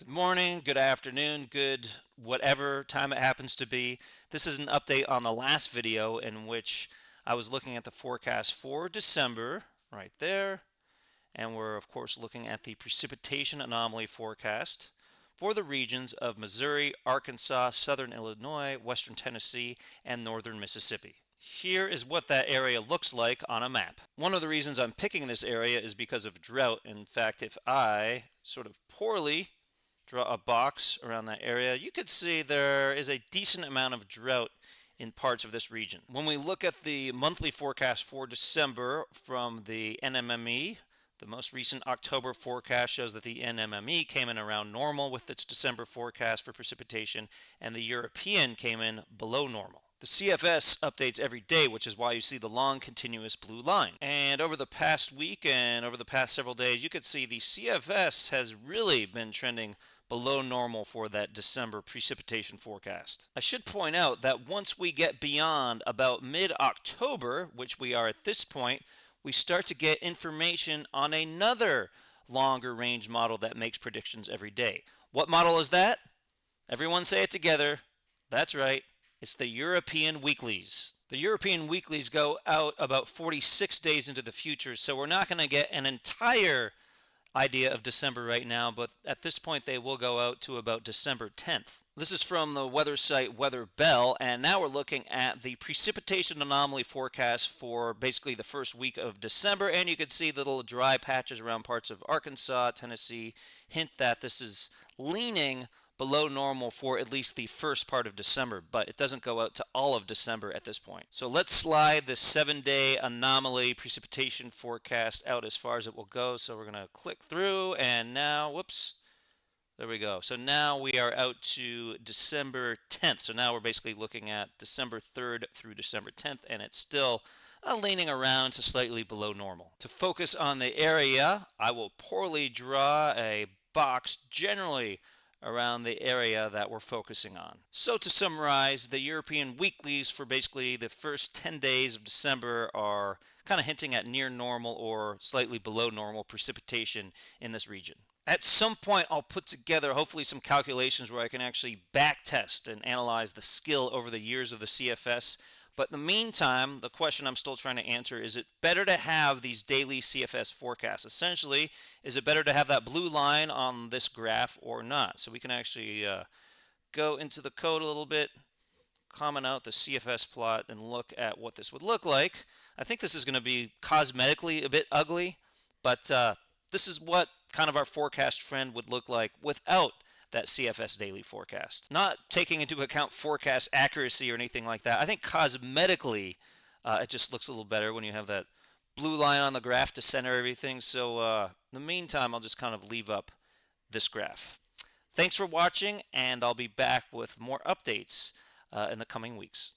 Good morning, good afternoon, good whatever time it happens to be. This is an update on the last video in which I was looking at the forecast for December right there. And we're, of course, looking at the precipitation anomaly forecast for the regions of Missouri, Arkansas, southern Illinois, western Tennessee, and northern Mississippi. Here is what that area looks like on a map. One of the reasons I'm picking this area is because of drought. In fact, if I sort of poorly draw a box around that area, you could see there is a decent amount of drought in parts of this region. When we look at the monthly forecast for December from the NMME, the most recent October forecast shows that the NMME came in around normal with its December forecast for precipitation, and the European came in below normal. The CFS updates every day, which is why you see the long continuous blue line. And over the past week and over the past several days, you could see the CFS has really been trending below normal for that December precipitation forecast. I should point out that once we get beyond about mid-October, which we are at this point, we start to get information on another longer range model that makes predictions every day. What model is that? Everyone say it together. That's right. It's the European weeklies. The European weeklies go out about 46 days into the future, so we're not going to get an entire idea of December right now, but at this point they will go out to about December 10th. This is from the weather site Weather Bell, and now we're looking at the precipitation anomaly forecast for basically the first week of December, and you can see the little dry patches around parts of Arkansas, Tennessee hint that this is leaning below normal for at least the first part of December, but it doesn't go out to all of December at this point. So let's slide this 7-day anomaly precipitation forecast out as far as it will go. So we're going to click through, and now, whoops, there we go. So now we are out to December 10th. So now we're basically looking at December 3rd through December 10th, and it's still leaning around to slightly below normal. To focus on the area, I will poorly draw a box generally around the area that we're focusing on. So to summarize, the European weeklies for basically the first 10 days of December are kind of hinting at near normal or slightly below normal precipitation in this region. At some point, I'll put together hopefully some calculations where I can actually back test and analyze the skill over the years of the CFS. But in the meantime, the question I'm still trying to answer, is it better to have these daily CFS forecasts? Essentially, is it better to have that blue line on this graph or not? So we can actually go into the code a little bit, comment out the CFS plot, and look at what this would look like. I think this is going to be cosmetically a bit ugly, but this is what kind of our forecast trend would look like without that CFS daily forecast. Not taking into account forecast accuracy or anything like that. I think cosmetically it just looks a little better when you have that blue line on the graph to center everything. So in the meantime, I'll just kind of leave up this graph. Thanks for watching, and I'll be back with more updates in the coming weeks.